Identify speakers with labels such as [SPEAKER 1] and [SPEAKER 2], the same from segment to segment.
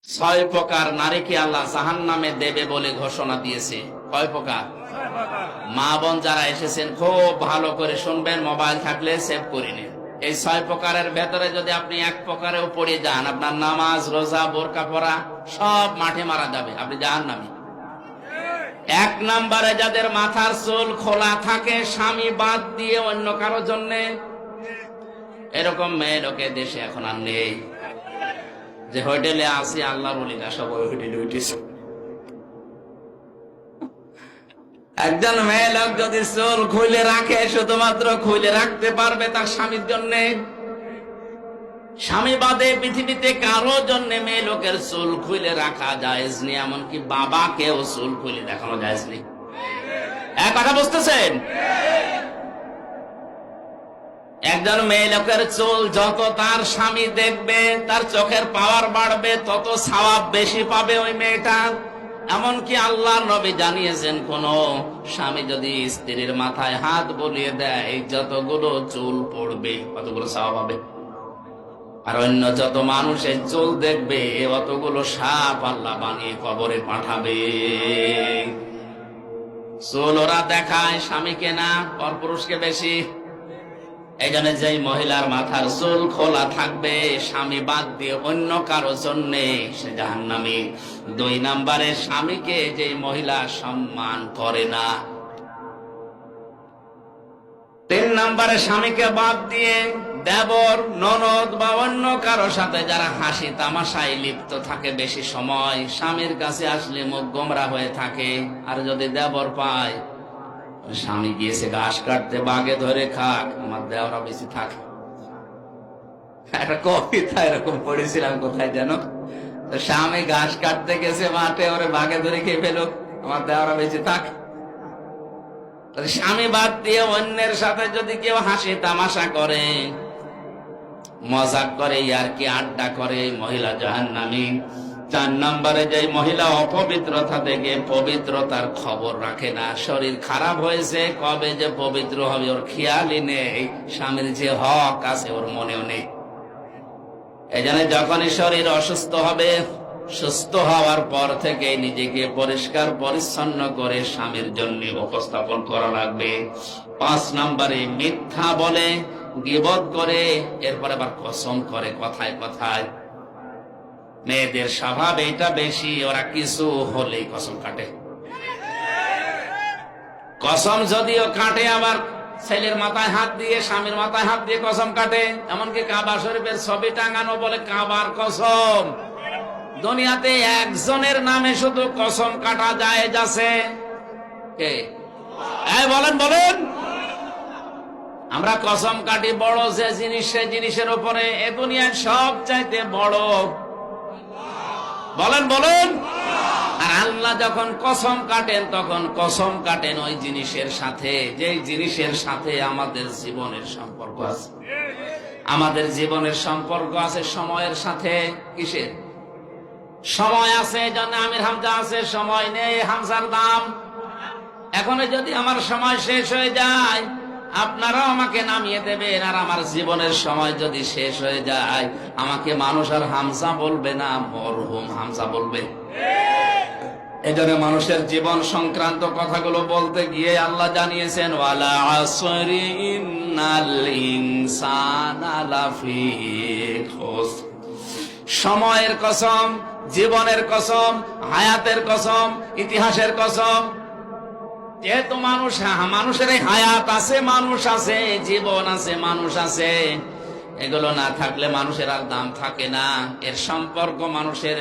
[SPEAKER 1] ছয় প্রকার নারীকে আল্লাহ জাহান্নামে দেবে বলে ঘোষণা দিয়েছে। কয় প্রকার? মা বোন যারা এসেছেন খুব ভালো করে শুনবেন, মোবাইল থাকলে সেভ করে নিন। এই ছয় প্রকারের ভেতরে যদি আপনি এক প্রকারেও পড়ে যান, আপনার নামাজ, রোজা, বোরকা পরা সব মাঠে মারা যাবে, আপনি জাহান্নামী। এক নম্বরে যাদের মাথার চুল খোলা থাকে স্বামী বাদ দিয়ে অন্য কারো জন্য, এরকম মেয়ে লোকে দেশে এখন আর নেই। যে হোটেলে আসি আল্লাহ বলি না, সব ওই হোটেলে উঠেছে। একজন মেয়ে লোক যদি চুল খুলে রাখে, শুধুমাত্র খুলে রাখতে পারবে তার স্বামীর জন্য, স্বামী বাদে পৃথিবীতে কারো জন্য মেয়ে লোকের চুল খুলে রাখা জায়েজ নেই। এমনকি বাবাকেও চুল খুলে দেখানো জায়েজ নেই। এক কথা বুঝতেছেন? একজন মেয়ে লোকের চুল যত তার স্বামী দেখবে, তার চোখের পাওয়ার বাড়বে, তত সওয়াব বেশি পাবে ওই মেয়েটা। এমনকি আল্লাহর নবী জানিয়েছেন, কোন স্বামী যদি স্ত্রীর মাথায় হাত বুলিয়ে দেয়, যতগুলো চুল পড়বে কতগুলো সওয়াব হবে। আর অন্য যত মানুষের চুল দেখবে, অতগুলো সাপ আল্লাহ বানিয়ে কবরে পাঠাবে। চুল ওরা দেখায় স্বামীকে না, পরপুরুষকে বেশি। এই জন্য যেই মহিলার মাথার চুল খোলা থাকবে স্বামী বাদ দিয়ে অন্য কারো জন্য, সে জাহান্নামী। দুই নম্বরে স্বামীকে যে মহিলা সম্মান করে না। তিন নম্বরে স্বামীকে বাদ দিয়ে দেবর, ননদ বা অন্য কারো সাথে যারা হাসি তামাশায় লিপ্ত থাকে বেশি সময়, স্বামীর কাছে আসলে মুখ গোমরা হয়ে থাকে। আর যদি দেবর পায়, স্বামী গিয়েছে ঘাস কাটতে, বাগে ধরে খাক, আমার দেওরা বেশি থাকে। একটা কবিতা এরকম পড়েছিলাম কোথায় যেন, স্বামী ঘাস কাটতে গেছে মাঠে, ওরে বাগে ধরে খেয়ে ফেলো, আমার দেওরা বেশি থাক। স্বামী বাদ দিয়ে অন্যের সাথে যদি কেউ হাসি তামাশা করে, মজাক করে, ইয়ারকি আড্ডা করে, মহিলা জাহান্নামী। চার নম্বরে যে মহিলা অপবিত্রতা থেকে পবিত্রতার খবর রাখে না, শরীর খারাপ হয়েছে, কবে যে পবিত্র হবে ওর খেয়ালই নেই, স্বামীর যে হক আছে ওর মনেও নেই। এই জন্য যখনই শরীর অসুস্থ হবে, সুস্থ হওয়ার পর থেকে নিজেকে পরিষ্কার পরিচ্ছন্ন করে স্বামীর জন্য উপস্থাপন করা লাগবে। পাঁচ নম্বরে মিথ্যা বলে, গীবত করে, এরপর আবার কসম করে কথায় কথায়। মেয়েদের স্বভাব এটা বেশি, ওরা কিছু হলেই কসম কাটে। কসম যদিও কাটে, আবার ছেলের মাথায় হাত দিয়ে, স্বামীর মাথায় হাত দিয়ে কসম কাটে। এমনকি কাবা শরীফের ছবি টাঙানো বলে কাবার কসম। দুনিয়াতে একজনের নামে শুধু কসম কাটা জায়েজ আছে, কে? বলেন বলেন। আমরা কসম কাটি বড় যে জিনিস, সে জিনিসের উপরে। এ দুনিয়ার সব চাইতে বড়, বলেন বলেন। আর আল্লাহ যখন কসম কাটেন, তখন কসম কাটেন ওই জিনিসের সাথে, যে জিনিসের সাথে আমাদের জীবনের সম্পর্ক আছে। আমাদের জীবনের সম্পর্ক আছে সময়ের সাথে। কিসের সময় আছে? জন্য আমির হামজা আছে, সময় নেই হামজার দাম। এখন যদি আমার সময় শেষ হয়ে যায়, আপনারাও আমাকে নামিয়ে দেবেন। আর আমার জীবনের সময় যদি শেষ হয়ে যায়, আমাকে মানুষ আর হামজা বলবে না, মরহুম হামজা বলবে। এজন্য মানুষের জীবন সংক্রান্ত কথাগুলো বলতে গিয়ে আল্লাহ জানিয়েছেন, ওয়ালা আসরি ইন্নাল ইনসানা লাফি খুসর। সময়ের কসম, জীবনের কসম, হায়াতের কসম, ইতিহাসের কসম। যেহেতু মানুষের হায়াত আছে, মানুষ আছে, জীবন আছে, মানুষ আছে, এগুলো না থাকলে মানুষের আর দাম থাকে না। এর সম্পর্ক মানুষের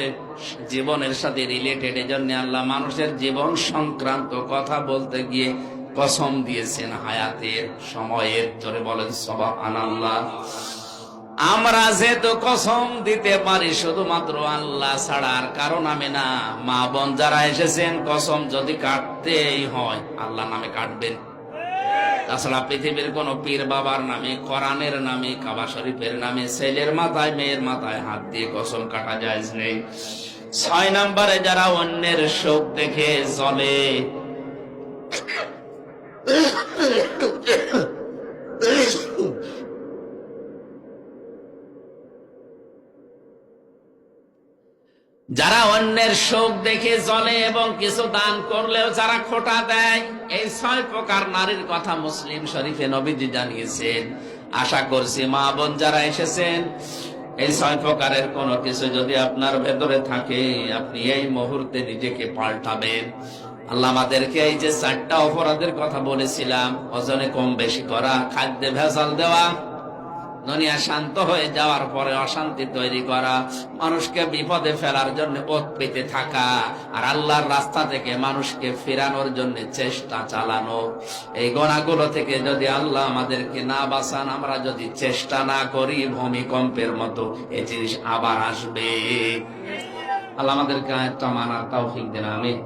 [SPEAKER 1] জীবনের সাথে রিলেটেড। এজন্য আল্লাহ মানুষের জীবন সংক্রান্ত কথা বলতে গিয়ে কসম দিয়েছেন হায়াতের, সময়ের। জোরে বলেন সুবহানাল্লাহ। আমরা যেহেতু কসম দিতে পারি শুধুমাত্র আল্লাহ ছাড়া আর কারো নামে না। মা বোন যারা এসেছেন, কসম যদি কাটতেই হয় আল্লাহ নামে কাটবেন। তাছাড়া পৃথিবীর কোন পীর বাবার নামে, কোরআনের নামে, কাবা শরীফের নামে ছেলের মাথায় মেয়ের মাথায় হাত দিয়ে কসম কাটা জায়েজ নেই। 6 নম্বরে যারা অন্যের শোক দেখে জ্বলে, যারা অন্যের শোক দেখে জ্বলে এবং কিছু দান করলেও যারা খোঁটা দেয়, এই 6 প্রকার নারীর কথা মুসলিম শরীফে নবীজি জানিয়েছেন। আশা করছি মা বোন যারা এসেছেন, এই 6 প্রকারের কোনো কিছু যদি আপনার ভেতরে থাকে, আপনি এই মুহূর্তে নিজেকে পাল্টাবেন। আল্লাহ আমাদেরকে এই যে 4টা অপরাধের কথা বলেছিলাম, ওজনে কম বেশি করা, খাদ্যে ভেজাল দেওয়া, দুনিয়া শান্ত হয়ে যাওয়ার পরে অশান্তি তৈরি করা, মানুষকে বিপদে ফেলার জন্য ওত পেতে থাকা, আর আল্লাহর রাস্তা থেকে মানুষকে ফেরানোর জন্য চেষ্টা চালানো, এই গুনাহগুলো থেকে যদি আল্লাহ আমাদেরকে না বাঁচান, আমরা যদি চেষ্টা না করি, ভূমিকম্পের মতো এই জিনিস আবার আসবে। আল্লাহ আমাদেরকে আয়াতটা মানার তৌফিক দেন, আমিন।